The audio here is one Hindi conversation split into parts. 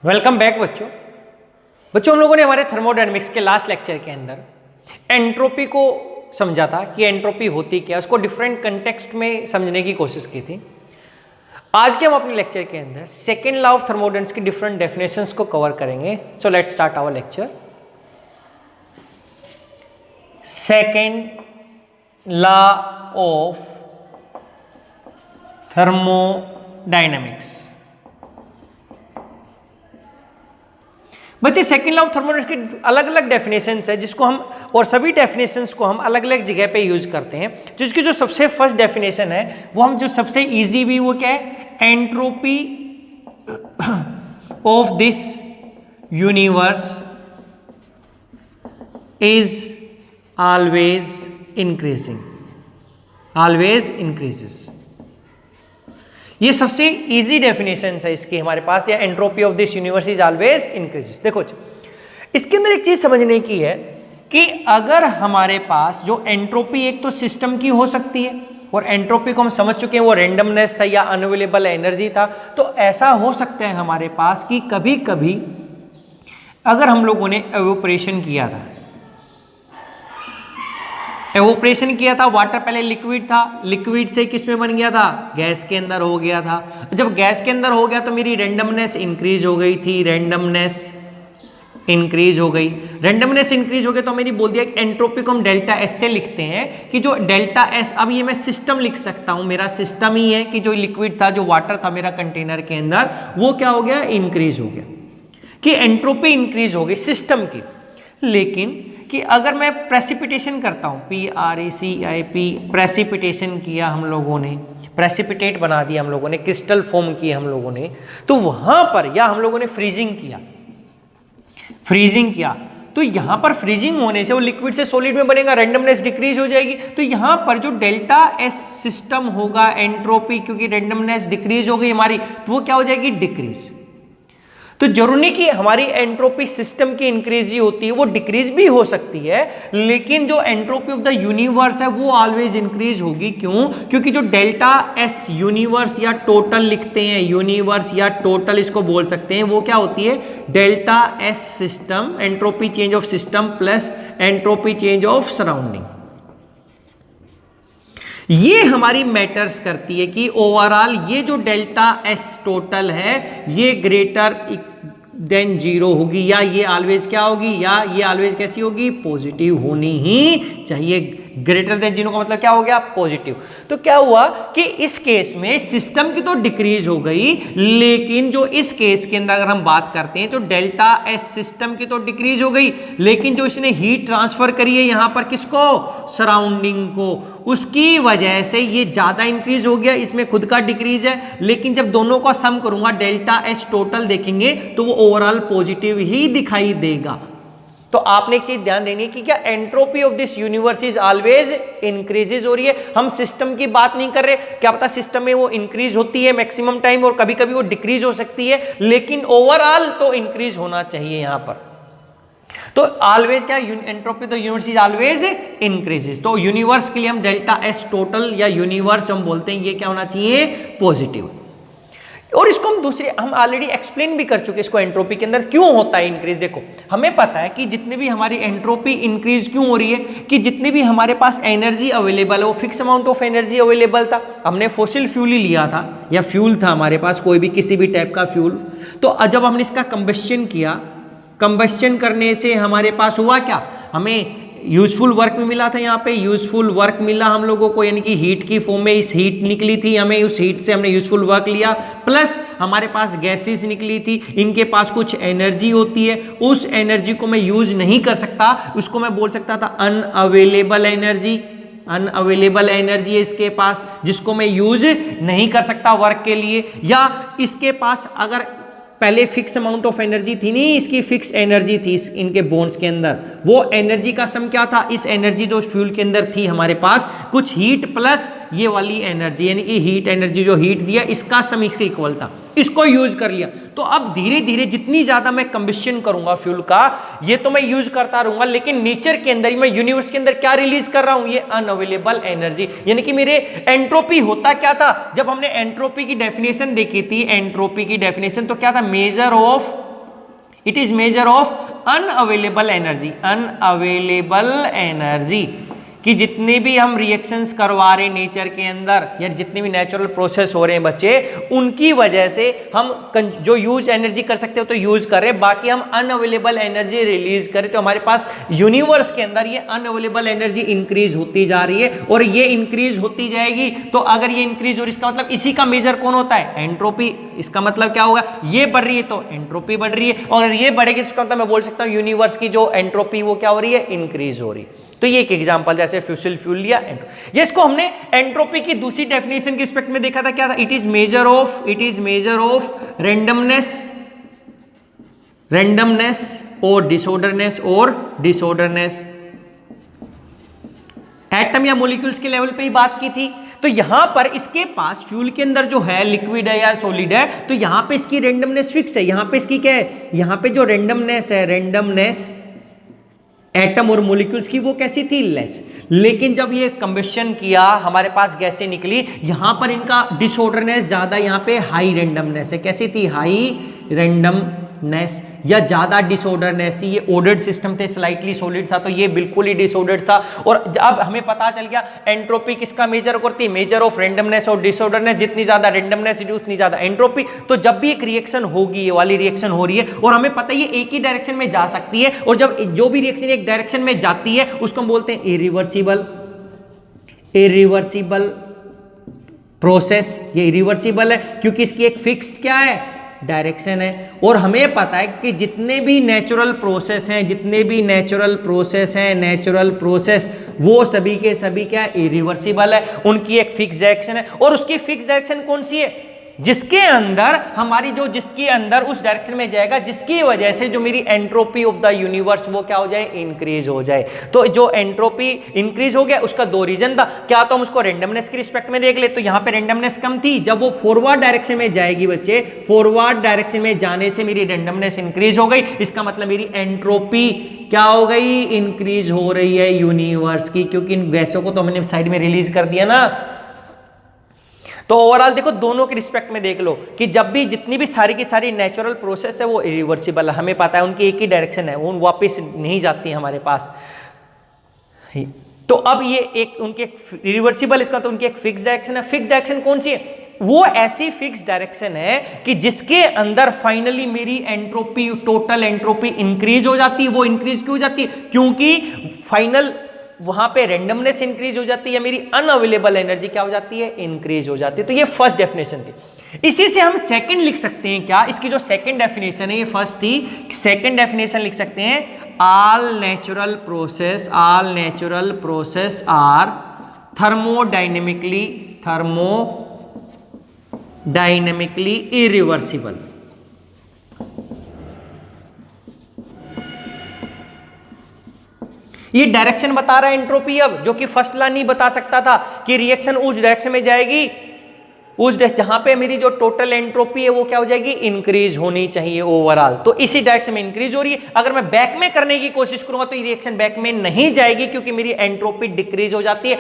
वेलकम बैक बच्चों। हम लोगों ने हमारे थर्मोडायनेमिक्स के लास्ट लेक्चर के अंदर एंट्रोपी को समझा था कि एंट्रोपी होती क्या, उसको डिफरेंट कंटेक्स्ट में समझने की कोशिश की थी। आज के हम अपने लेक्चर के अंदर सेकेंड लॉ ऑफ थर्मोडायनेमिक्स की डिफरेंट डेफिनेशंस को कवर करेंगे। So let's start our lecture. Second law of thermodynamics. बच्चे सेकेंड लॉ ऑफ थर्मोडायनेमिक्स की अलग अलग डेफिनेशंस है जिसको हम और सभी डेफिनेशंस को हम अलग अलग जगह पे यूज करते हैं। जिसकी जो सबसे फर्स्ट डेफिनेशन है वो हम जो सबसे इजी भी वो क्या है, entropy of this universe is always increasing, always increases. ये सबसे इजी डेफिनेशन है इसकी हमारे पास, या entropy of this universe is always increases. देखो इसके अंदर एक चीज समझने की है कि अगर हमारे पास जो एंट्रोपी एक तो सिस्टम की हो सकती है, और एंट्रोपी को हम समझ चुके हैं वो रेंडमनेस था या अनअवेलेबल एनर्जी था, तो ऐसा हो सकता है हमारे पास कि कभी कभी अगर हम लोगों ने एवोपरेशन किया था, एवोपरेशन किया था, वाटर पहले लिक्विड था, लिक्विड से किस में बन गया था, गैस के अंदर हो गया था। जब गैस के अंदर हो गया तो मेरी रेंडमनेस इंक्रीज हो गई थी, रेंडमनेस इंक्रीज हो गई। रेंडमनेस इंक्रीज हो गई तो मेरी बोल दिया कि एंट्रोपी को हम डेल्टा एस से लिखते हैं कि जो डेल्टा एस, अब ये मैं सिस्टम लिख सकता हूं, मेरा सिस्टम ही है कि जो लिक्विड था, जो वाटर था मेरा कंटेनर के अंदर, वो क्या हो गया, इंक्रीज हो गया, कि एंट्रोपी इंक्रीज हो गई सिस्टम की। लेकिन कि अगर मैं प्रेसिपिटेशन करता हूं, PRECIP, प्रेसिपिटेशन किया हम लोगों ने, प्रेसिपिटेट बना दिया हम लोगों ने, क्रिस्टल फॉर्म किया हम लोगों ने, तो वहां पर या हम लोगों ने फ्रीजिंग किया, फ्रीजिंग किया, तो यहां पर फ्रीजिंग होने से वो लिक्विड से सॉलिड में बनेगा, रेंडमनेस डिक्रीज हो जाएगी। तो यहां पर जो डेल्टा एस सिस्टम होगा, एंट्रोपी, क्योंकि रेंडमनेस डिक्रीज हो गई हमारी, तो वो क्या हो जाएगी, डिक्रीज। तो जरूरी नहीं कि हमारी एंट्रोपी सिस्टम की इंक्रीज ही होती है, वो डिक्रीज भी हो सकती है, लेकिन जो एंट्रोपी ऑफ द यूनिवर्स है वो ऑलवेज इंक्रीज होगी। क्यों? क्योंकि जो डेल्टा एस यूनिवर्स या टोटल लिखते हैं, यूनिवर्स या टोटल इसको बोल सकते हैं, वो क्या होती है, delta S system, entropy change of system plus entropy change of surrounding. ये हमारी मैटर्स करती है कि ओवरऑल ये जो डेल्टा एस टोटल है ये ग्रेटर देन जीरो होगी, या ये ऑलवेज क्या होगी, या ये ऑलवेज कैसी होगी, पॉजिटिव होनी ही चाहिए। ग्रेटर देन जीरो का मतलब क्या हो गया, पॉजिटिव। तो क्या हुआ कि इस केस में सिस्टम की तो डिक्रीज हो गई, लेकिन जो इस केस के अंदर अगर हम बात करते हैं तो डेल्टा एस सिस्टम की तो डिक्रीज हो गई, लेकिन जो इसने हीट ट्रांसफर करी है यहां पर किसको, सराउंडिंग को, उसकी वजह से ये ज्यादा इंक्रीज हो गया, इसमें खुद का डिक्रीज है। लेकिन जब दोनों को सम करूंगा, डेल्टा एस टोटल देखेंगे तो वो ओवरऑल पॉजिटिव ही दिखाई देगा। तो आपने एक चीज ध्यान देनी कि क्या entropy of this universe is always increases हो रही है। हम सिस्टम की बात नहीं कर रहे, क्या पता सिस्टम में वो इंक्रीज होती है मैक्सिमम टाइम, और कभी कभी वो डिक्रीज हो सकती है, लेकिन ओवरऑल तो इंक्रीज होना चाहिए यहां पर। तो ऑलवेज क्या, entropy the universe is always increases. तो यूनिवर्स के लिए हम डेल्टा एस टोटल या यूनिवर्स हम बोलते हैं, ये क्या होना चाहिए, पॉजिटिव। और इसको हम ऑलरेडी एक्सप्लेन भी कर चुके इसको, एंट्रोपी के अंदर क्यों होता है इंक्रीज। देखो हमें पता है कि जितनी भी हमारी एंट्रोपी इंक्रीज क्यों हो रही है, कि जितनी भी हमारे पास एनर्जी अवेलेबल है वो fix amount of energy available था, हमने फॉसिल फ्यूल ही लिया था या फ्यूल था हमारे पास कोई भी किसी भी टाइप का फ्यूल। तो जब हमने इसका कंबस्शन किया, कंबस्शन करने से हमारे पास हुआ क्या, हमें यूजफुल वर्क में मिला था, यहाँ पे यूजफुल वर्क मिला हम लोगों को, यानी कि हीट की फॉर्म में इस हीट निकली थी, हमें उस हीट से हमने यूजफुल वर्क लिया, प्लस हमारे पास गैसेस निकली थी, इनके पास कुछ एनर्जी होती है, उस एनर्जी को मैं यूज नहीं कर सकता, उसको मैं बोल सकता था अनअवेलेबल एनर्जी, अनअवेलेबल एनर्जी है इसके पास जिसको मैं यूज नहीं कर सकता वर्क के लिए। या इसके पास अगर पहले फिक्स अमाउंट ऑफ एनर्जी थी नहीं, इसकी फिक्स एनर्जी थी इनके बोन्स के अंदर, वो एनर्जी का सम क्या था, इस एनर्जी जो फ्यूल के अंदर थी हमारे पास कुछ हीट प्लस ये वाली एनर्जी, यानी कि हीट एनर्जी जो हीट दिया इसका सम इसके इक्वल था, इसको यूज कर लिया। तो अब धीरे धीरे जितनी ज्यादा मैं कंबस्शन करूंगा फ्यूल का, ये तो मैं यूज करता रहूंगा, लेकिन नेचर के अंदर, मैं यूनिवर्स के अंदर क्या रिलीज कर रहा हूं, ये अनअवेलेबल एनर्जी। यानी कि मेरे एंट्रोपी होता क्या था, जब हमने एंट्रोपी की डेफिनेशन देखी थी, एंट्रोपी की डेफिनेशन तो क्या था, measure of it is measure of unavailable energy, unavailable energy कि जितने भी हम रिएक्शंस करवा रहे हैं नेचर के अंदर या जितने भी नेचुरल प्रोसेस हो रहे हैं बच्चे, उनकी वजह से हम जो यूज एनर्जी कर सकते हो तो यूज कर रहे हैं, बाकी हम अनअवेलेबल एनर्जी रिलीज करें तो हमारे पास यूनिवर्स के अंदर ये अनअवेलेबल एनर्जी इंक्रीज होती जा रही है और ये इंक्रीज होती जाएगी। तो अगर ये इंक्रीज हो रही है इसका मतलब इसी का मेजर कौन होता है? एंट्रोपी। इसका मतलब क्या होगा? ये बढ़ रही है तो एंट्रोपी बढ़ रही है, और अगर ये बढ़ेगी तो इसका मतलब मैं बोल सकता हूं यूनिवर्स की जो एंट्रोपी वो क्या हो रही है? इंक्रीज हो रही है। तो ये एक एग्जांपल जैसे फ्यूसिल फ्यूल लिया। ये इसको हमने एंट्रोपी की दूसरी डेफिनेशन के रिस्पेक्ट में देखा था, क्या था? It is measure of randomness और डिसऑर्डरनेस एटम या मॉलिक्यूल्स के लेवल पे ही बात की थी। तो यहां पर इसके पास फ्यूल के अंदर जो है लिक्विड है या सॉलिड है, तो यहां पे इसकी रैंडमनेस फिक्स है। यहां पे इसकी क्या है? यहां पे जो रैंडमनेस है, रैंडमनेस एटम और मॉलिक्यूल्स की वो कैसी थी? लेस। लेकिन जब ये कंबशन किया हमारे पास गैसें निकली, यहां पर इनका डिसऑर्डरनेस ज्यादा, यहां पे हाई रैंडमनेस है। कैसी थी? हाई रैंडमनेस या ज्यादा डिसऑर्डरनेस। ये ऑर्डर्ड सिस्टम थे, स्लाइटली सॉलिड था तो ये बिल्कुल ही डिसऑर्डर्ड था। और अब हमें पता चल गया एंट्रोपी किसका मेजर करती है? मेजर ऑफ रैंडमनेस और डिसऑर्डरनेस। जितनी ज्यादा रैंडमनेस उतनी ज्यादा एंट्रोपी। तो जब भी एक रिएक्शन होगी, ये वाली रिएक्शन हो रही है और हमें पता है ये एक ही डायरेक्शन में जा सकती है, और जब जो भी रिएक्शन एक डायरेक्शन में जाती है उसको हम बोलते हैं इरिवर्सिबल प्रोसेस। ये इरिवर्सिबल है क्योंकि इसकी एक फिक्स्ड क्या है? डायरेक्शन है। और हमें पता है कि जितने भी नेचुरल प्रोसेस वो सभी के सभी क्या? इरिवर्सिबल है। उनकी एक फिक्स डायरेक्शन है, और उसकी फिक्स डायरेक्शन कौन सी है? जिसके अंदर उस डायरेक्शन में जाएगा, जिसकी वजह से जो मेरी एंट्रोपी ऑफ द यूनिवर्स वो क्या हो जाए? इंक्रीज हो जाए। तो जो एंट्रोपी इंक्रीज हो गया उसका दो रीजन था। क्या तो हम उसको रैंडमनेस के रिस्पेक्ट में देख ले, तो यहां पे रैंडमनेस कम थी। जब वो फॉरवर्ड डायरेक्शन में जाएगी बच्चे, फॉरवर्ड डायरेक्शन में जाने से मेरी रैंडमनेस इंक्रीज हो गई। इसका मतलब मेरी एंट्रोपी क्या हो गई? इंक्रीज हो रही है यूनिवर्स की, क्योंकि इन गैसों को तो हमने साइड में रिलीज कर दिया ना। तो ओवरऑल देखो दोनों के रिस्पेक्ट में देख लो कि जब भी जितनी भी सारी की सारी नेचुरल प्रोसेस है वो इरिवर्सिबल है। हमें पता है उनकी एक ही डायरेक्शन है, वो वापस नहीं जाती है हमारे पास। तो अब ये एक उनकी एक रिवर्सिबल, इसका तो उनकी एक फिक्स डायरेक्शन है। फिक्स डायरेक्शन कौन सी है? वो ऐसी फिक्स डायरेक्शन है कि जिसके अंदर फाइनली मेरी एंट्रोपी, टोटल एंट्रोपी इंक्रीज हो जाती है। वो इंक्रीज क्यों हो जाती है? क्योंकि फाइनल वहां पे रैंडमनेस इंक्रीज हो जाती है, मेरी अनअवेलेबल एनर्जी क्या हो जाती है? इंक्रीज हो जाती है। तो ये फर्स्ट डेफिनेशन थी। इसी से हम सेकंड लिख सकते हैं क्या? इसकी जो सेकंड डेफिनेशन है, ये फर्स्ट थी, सेकंड डेफिनेशन लिख सकते हैं all natural process are thermodynamically irreversible. ये डायरेक्शन बता रहा है एंट्रोपी, अब जो कि फर्स्ट लॉ नहीं बता सकता था कि रिएक्शन उस डायरेक्शन में जाएगी, जहां पे मेरी जो टोटल एंट्रोपी है वो क्या हो जाएगी? इंक्रीज होनी चाहिए ओवरऑल। तो इसी डायरेक्शन में इंक्रीज हो रही है। अगर मैं बैक में करने की कोशिश करूंगा तो ये रिएक्शन बैक में नहीं जाएगी, क्योंकि मेरी एंट्रोपी डिक्रीज हो जाती है।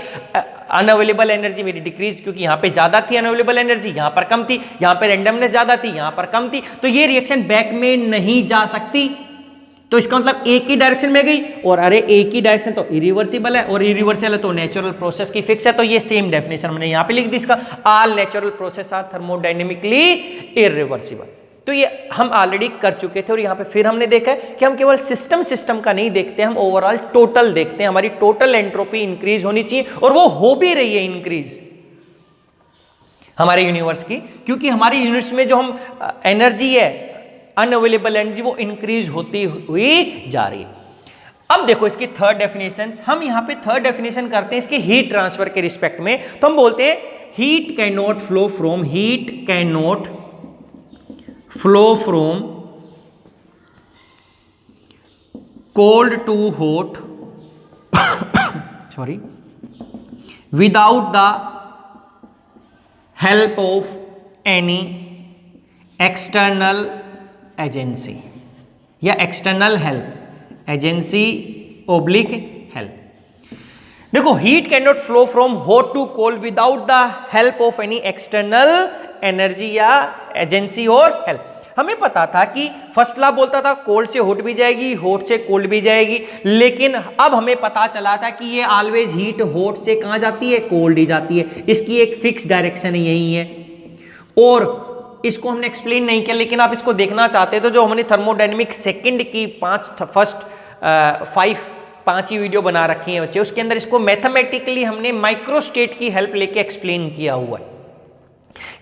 अनअवेलेबल एनर्जी मेरी डिक्रीज, क्योंकि यहां पे ज्यादा थी अनअवेलेबल एनर्जी, यहां पर कम थी। यहां पे रैंडमनेस ज्यादा थी, यहां पर कम थी। तो ये रिएक्शन बैक में नहीं जा सकती। तो इसका मतलब एक ही डायरेक्शन में गई, और अरे एक ही डायरेक्शन तो इरिवर्सिबल है, और इरिवर्सिबल है तो नेचुरल प्रोसेस की फिक्स है। तो ये सेम डेफिनेशन हमने यहां पे लिख दी इसका, all natural process are thermodynamically irreversible. तो ये हम ऑलरेडी कर चुके थे, और यहां पे फिर हमने देखा है कि हम केवल सिस्टम का नहीं देखते, हम ओवरऑल टोटल देखते हैं। हमारी टोटल एंट्रोपी इंक्रीज होनी चाहिए, और वो हो भी रही है इंक्रीज हमारे यूनिवर्स की, क्योंकि हमारे यूनिवर्स में जो हम एनर्जी है, अनअवेलेबल एनर्जी, वो इंक्रीज होती हुई जा रही है। अब देखो इसकी थर्ड डेफिनेशन, हम यहां पे थर्ड डेफिनेशन करते हैं इसके हीट ट्रांसफर के रिस्पेक्ट में। तो हम बोलते हैं heat can not flow from cold to hot sorry without the help of any external agency या external help, agency oblique help. देखो heat can not flow from hot to cold without the help of any external energy या एजेंसी और हेल्प। हमें पता था कि फर्स्ट लॉ बोलता था कोल्ड से हॉट भी जाएगी, हॉट से कोल्ड भी जाएगी, लेकिन अब हमें पता चला था कि ये ऑलवेज हीट हॉट से कहां जाती है, कोल्ड ही जाती है। इसकी एक फिक्स डायरेक्शन यही है और इसको हमने एक्सप्लेन नहीं किया, लेकिन आप इसको देखना चाहते तो जो हमने थर्मोडायनेमिक सेकंड की पांच ही वीडियो बना रखी है बच्चे, उसके अंदर इसको मैथमेटिकली हमने माइक्रोस्टेट की हेल्प लेके एक्सप्लेन किया हुआ है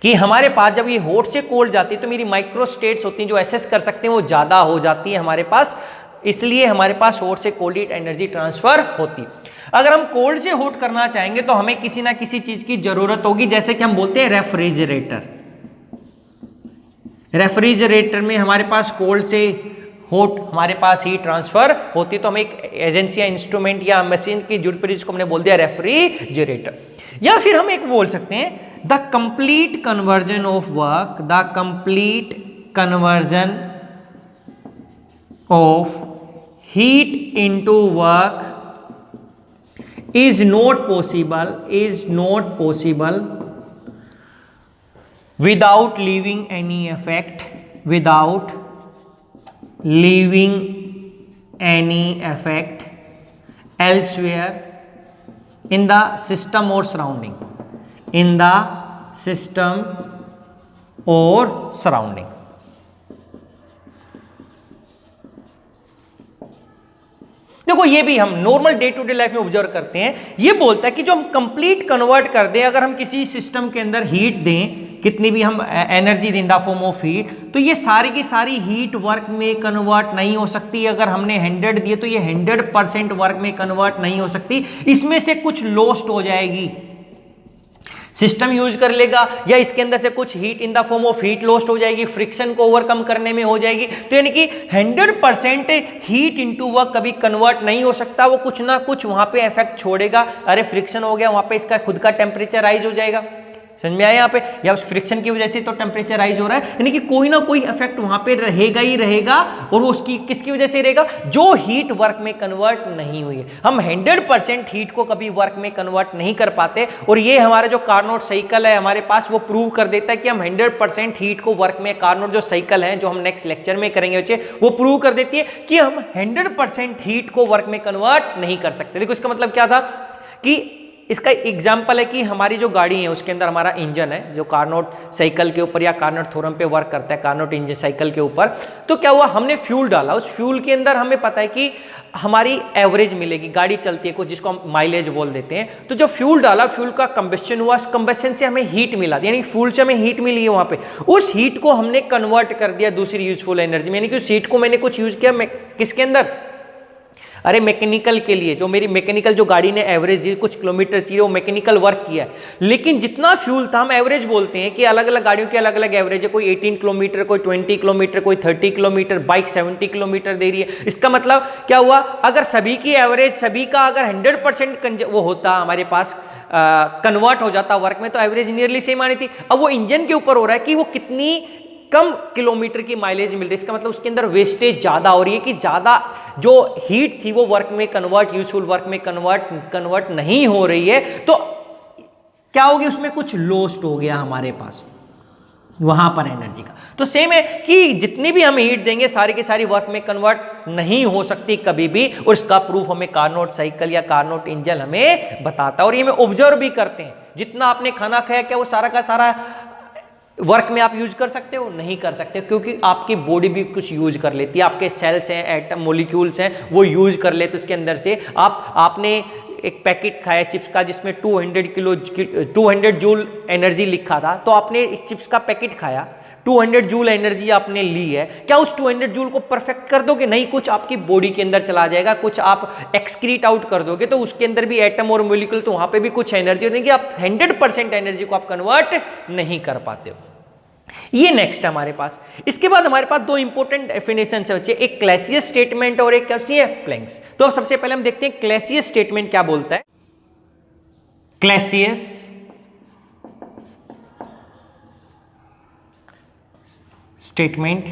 कि हमारे पास जब ये हॉट से कोल्ड जाती है तो मेरी माइक्रोस्टेट्स होती हैं जो एसेस कर सकते हैं वो ज्यादा हो जाती है हमारे पास, इसलिए हमारे पास हॉट से कोल्ड हीट एनर्जी ट्रांसफर होती। अगर हम कोल्ड से हॉट करना चाहेंगे तो हमें किसी ना किसी चीज की जरूरत होगी, जैसे कि हम बोलते हैं रेफ्रिजरेटर। रेफ्रिजरेटर में हमारे पास कोल्ड से हॉट हमारे पास हीट ट्रांसफर होती, तो हमें एक एजेंसी या इंस्ट्रूमेंट या मशीन की जरूरत पड़ी जिसको हमने बोल दिया रेफ्रिजरेटर। या फिर हम एक बोल सकते हैं the complete conversion of work, the complete conversion of heat into work is not possible without leaving any effect elsewhere in the system or surrounding, देखो ये भी हम normal day to day life में ऑब्जर्व करते हैं। ये बोलता है कि जो हम कंप्लीट कन्वर्ट कर दें, अगर हम किसी सिस्टम के अंदर हीट दें, कितनी भी हम एनर्जी दें in the form of heat, तो ये सारी की सारी हीट वर्क में कन्वर्ट नहीं हो सकती। अगर हमने 100 दिए तो ये 100% वर्क में कन्वर्ट नहीं हो सकती, इसमें से कुछ लॉस्ट हो जाएगी, सिस्टम यूज कर लेगा, या इसके अंदर से कुछ heat in the form of heat lost हो जाएगी, फ्रिक्शन को ओवरकम करने में हो जाएगी। तो यानी कि 100% हीट इनटू वर्क कभी कन्वर्ट नहीं हो सकता, वो कुछ ना कुछ वहां पे इफेक्ट छोड़ेगा। अरे फ्रिक्शन हो गया, वहां पे इसका खुद का टेम्परेचर राइज हो जाएगा, समझ में आया यहाँ पे, या उस फ्रिक्शन की वजह से तो टेम्परेचर राइज हो रहा है, यानी कि कोई ना कोई इफेक्ट वहां पे रहेगा ही रहेगा। और उसकी किसकी वजह से रहेगा, जो हीट वर्क में कन्वर्ट नहीं हुई है। हम 100% हीट को कभी वर्क में कन्वर्ट नहीं कर पाते, और ये हमारा जो कार्नोट साइकिल है हमारे पास वो प्रूव कर देता है कि हम 100% हीट को वर्क में, कार्नोट जो साइकिल है जो हम नेक्स्ट लेक्चर में करेंगे बच्चे, वो प्रूव कर देती है कि हम 100% हीट को वर्क में कन्वर्ट नहीं कर सकते। देखो इसका मतलब क्या था कि इसका एग्जाम्पल है कि हमारी जो गाड़ी है उसके अंदर हमारा इंजन है जो कार्नोट साइकिल के ऊपर या कार्नोट थ्योरम पे वर्क करता है, कार्नोट इंजन साइकिल के ऊपर। तो क्या हुआ, हमने फ्यूल डाला, उस फ्यूल के अंदर हमें पता है कि हमारी एवरेज मिलेगी, गाड़ी चलती है कुछ जिसको हम माइलेज बोल देते हैं। तो जो फ्यूल डाला, फ्यूल का कंबस्शन हुआ, उस कंबस्शन से हमें हीट मिला, यानी फ्यूल से हमें हीट मिली है वहां पे, उस हीट को हमने कन्वर्ट कर दिया दूसरी यूजफुल एनर्जी में, यानी कि उस हीट को मैंने कुछ यूज किया किसके अंदर, अरे मैकेनिकल के लिए, जो मेरी मैकेनिकल जो गाड़ी ने एवरेज दी, कुछ किलोमीटर चाहिए वो मैकेनिकल वर्क किया है। लेकिन जितना फ्यूल था, हम एवरेज बोलते हैं कि अलग अलग गाड़ियों की अलग अलग एवरेज है, कोई 18 किलोमीटर, कोई 20 किलोमीटर, कोई 30 किलोमीटर, बाइक 70 किलोमीटर दे रही है। इसका मतलब क्या हुआ, अगर सभी की एवरेज, सभी का अगर 100% वो होता हमारे पास कन्वर्ट हो जाता वर्क में, तो एवरेज नियरली सेम आनी थी। अब वो इंजन के ऊपर हो रहा है कि वो कितनी कम किलोमीटर की माइलेज मिल रही है, इसका मतलब उसके अंदर वेस्टेज ज्यादा हो रही है, कि ज्यादा जो हीट थी वो वर्क में कन्वर्ट, यूजफुल वर्क में कन्वर्ट नहीं हो रही है। तो क्या हो गया, उसमें कुछ लॉस्ट हो गया हमारे पास वहां पर एनर्जी का। तो सेम है कि जितनी भी हम हीट देंगे सारी की सारी वर्क में कन्वर्ट नहीं हो सकती कभी भी, और इसका प्रूफ हमें कार्नोट साइकिल या कार्नोट इंजन हमें बताता है। और ये हम ऑब्जर्व भी करते हैं, जितना आपने खाना खाया क्या वो सारा का सारा वर्क में आप यूज कर सकते हो, नहीं कर सकते, क्योंकि आपकी बॉडी भी कुछ यूज कर लेती है, आपके सेल्स हैं, एटम मॉलिक्यूल्स हैं, वो यूज कर लेते उसके अंदर से। आपने एक पैकेट खाया चिप्स का जिसमें 200 जूल एनर्जी लिखा था, तो आपने इस चिप्स का पैकेट खाया, 200 जूल एनर्जी आपने ली है, क्या उस 200 जूल को परफेक्ट कर दोगे, नहीं, कुछ आपकी बॉडी के अंदर चला जाएगा, कुछ आप एक्सक्रीट आउट कर दोगे, तो उसके अंदर भी एटम और मॉलिक्यूल, तो वहां पे भी कुछ एनर्जी होगी, आप 100% एनर्जी को आप कन्वर्ट नहीं कर पाते हो। ये नेक्स्ट है हमारे पास। इसके बाद हमारे पास दो इंपॉर्टेंट डेफिनेशन है बच्चे, एक क्लैसियस स्टेटमेंट और एक कैसी है, प्लैंक्स। तो अब सबसे पहले हम देखते हैं क्लैसियस स्टेटमेंट क्या बोलता है। Clausius statement,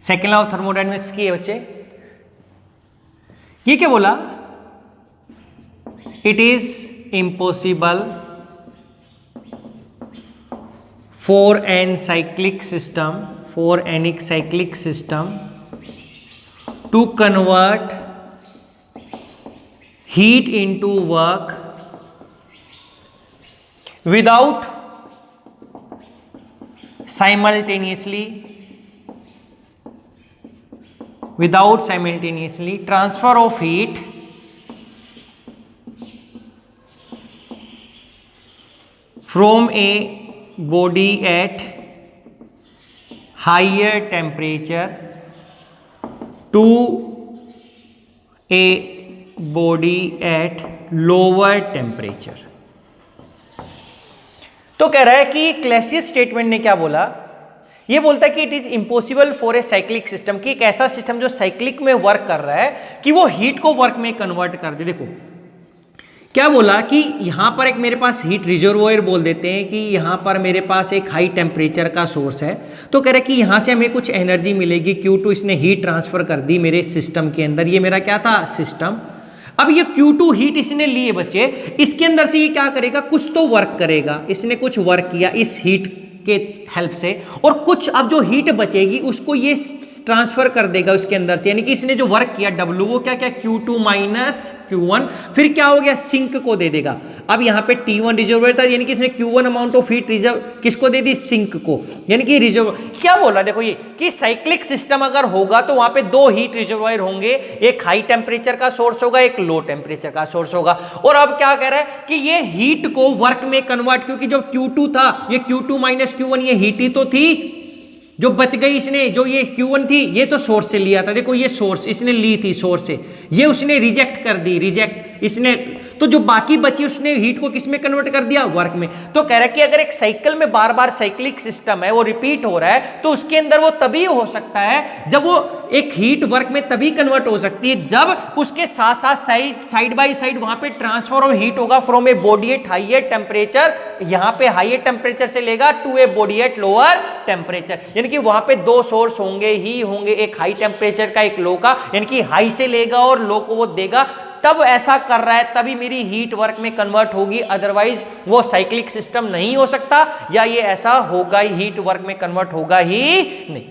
second law of thermodynamics की है बच्चे। ये क्या बोला, it is impossible for an cyclic system to convert heat into work without simultaneously transfer of heat from a body at higher temperature to a body at lower temperature। तो कह रहा है कि क्लैसियस स्टेटमेंट ने क्या बोला, ये बोलता है कि it is impossible for a cyclic system, कि एक ऐसा सिस्टम जो साइक्लिक में वर्क कर रहा है कि वो हीट को वर्क में कन्वर्ट कर दे। देखो क्या बोला कि यहां पर एक मेरे पास हीट रिजर्वोयर बोल देते हैं कि यहां पर मेरे पास एक हाई टेम्परेचर का सोर्स है, तो कह रहे कि यहां से हमें कुछ एनर्जी मिलेगी Q2, इसने हीट ट्रांसफर कर दी मेरे सिस्टम के अंदर। ये मेरा क्या था, सिस्टम। अब ये Q2 हीट इसने लिए बच्चे, इसके अंदर से ये क्या करेगा, कुछ तो वर्क करेगा। इसने कुछ वर्क किया इस हीट के हेल्प से, और कुछ अब जो हीट बचेगी उसको ये ट्रांसफर कर देगा उसके अंदर से, यानी कि इसने जो वर्क किया W वो क्या क्या Q2 माइनस Q1, फिर क्या हो गया, सिंक को दे देगा। अब यहाँ पे T1 रिजर्वर था, यानी कि इसने Q1 amount of heat reserve किसको दे दी, सिंक को, यानी कि रिजर्व। क्या बोल रहा है देखो, ये कि साइक्लिक सिस्टम अगर होगा तो वहां पे दो हीट रिजर्वायर होंगे, एक हाई टेम्परेचर का सोर्स होगा, एक लो टेम्परेचर का सोर्स होगा। और अब क्या कह रहा है कि ये हीट को वर्क में कन्वर्ट, क्योंकि जो Q2 था ये Q2 माइनस Q1 ये हीट ही तो थी जो बच गई, इसने जो ये Q1 थी ये तो सोर्स से लिया था। देखो ये सोर्स इसने ली थी सोर्स से, ये उसने रिजेक्ट कर दी, रिजेक्ट इसने, तो जो बाकी बची उसने हीट को किस में कन्वर्ट कर दिया, वर्क में। तो कह रहा है कि अगर एक साइकिल में बार बार साइक्लिक सिस्टम है वो रिपीट हो रहा है, तो उसके अंदर वो तभी हो सकता है जब वो एक हीट वर्क में तभी कन्वर्ट हो सकती है जब उसके साथ साथ साइड बाय साइड वहां पे ट्रांसफर ऑफ हीट होगा from a body at higher temperature, यहां पे हाईयर टेम्परेचर से लेगा to a body at lower temperature, यानी कि वहां पे दो सोर्स होंगे ही होंगे, एक हाई टेम्परेचर का एक लो का, यानी कि हाई से लेगा और लो को वो देगा, तब ऐसा कर रहा है तभी मेरी हीट वर्क में कन्वर्ट होगी, अदरवाइज वो साइक्लिक सिस्टम नहीं हो सकता, या ये ऐसा होगा ही, हीट वर्क में कन्वर्ट होगा ही नहीं।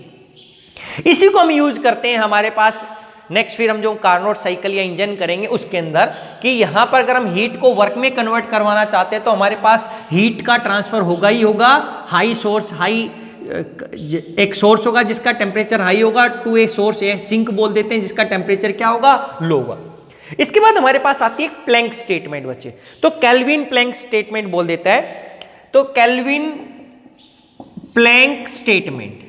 इसी को हम यूज करते हैं हमारे पास नेक्स्ट, फिर हम जो कार्नोट साइकिल या इंजन करेंगे उसके अंदर, कि यहां पर अगर हम हीट को वर्क में कन्वर्ट करवाना चाहते हैं तो हमारे पास हीट का ट्रांसफर होगा ही होगा, हाई सोर्स, हाई एक सोर्स होगा जिसका टेम्परेचर हाई होगा, to a source a sink बोल देते हैं जिसका टेम्परेचर क्या होगा, लो होगा। इसके बाद हमारे पास आती है प्लैंक स्टेटमेंट बच्चे, तो केल्विन प्लैंक स्टेटमेंट बोल देता है। तो Kelvin Planck statement,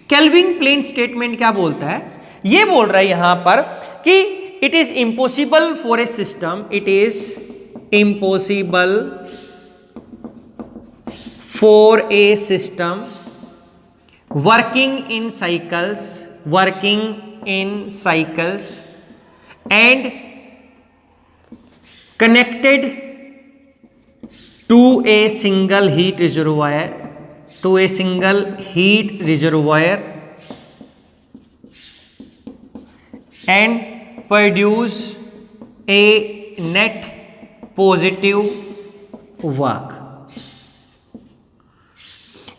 Kelvin Planck statement क्या बोलता है, ये बोल रहा है यहां पर कि it is impossible for a system, it is impossible for a system working in cycles and connected to a single heat reservoir and produce a net positive work।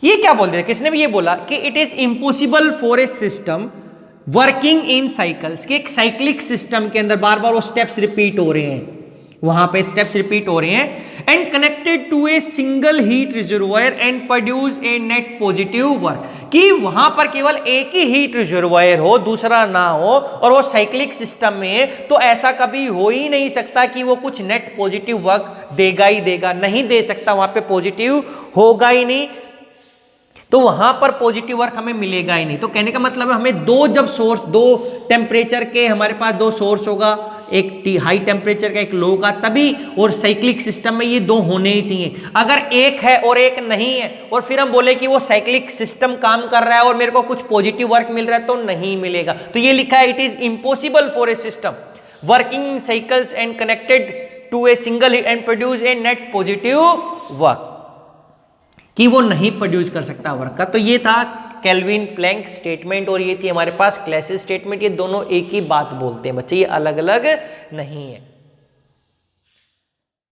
ये क्या बोलते हैं, किसने भी ये बोला कि it is impossible for a system working in cycles, कि एक साइक्लिक सिस्टम के अंदर बार बार वो स्टेप्स रिपीट हो रहे हैं, वहां पे स्टेप्स रिपीट हो रहे हैं, and connected to a single heat reservoir and produce a net positive work, कि वहां पर केवल एक ही हीट रिजर्वायर हो, दूसरा ना हो, और वो साइक्लिक सिस्टम में, तो ऐसा कभी हो ही नहीं सकता कि वो कुछ नेट पॉजिटिव वर्क देगा ही देगा, नहीं दे सकता, वहां पे पॉजिटिव होगा ही नहीं, तो वहां पर पॉजिटिव वर्क हमें मिलेगा ही नहीं। तो कहने का मतलब है हमें दो, जब सोर्स दो टेम्परेचर के हमारे पास दो सोर्स होगा, एक हाई टेम्परेचर का एक लो का, तभी, और साइक्लिक सिस्टम में ये दो होने ही चाहिए। अगर एक है और एक नहीं है और फिर हम बोले कि वो साइक्लिक सिस्टम काम कर रहा है और मेरे को कुछ पॉजिटिव वर्क मिल रहा है, तो नहीं मिलेगा। तो ये लिखा है it is impossible for a system working cycles and connected to a single and produce a net positive work, कि वो नहीं प्रोड्यूस कर सकता वर्क का। तो ये था केल्विन प्लैंक स्टेटमेंट और ये थी हमारे पास क्लैसियस स्टेटमेंट। ये दोनों एक ही बात बोलते हैं बच्चे, ये अलग अलग नहीं है।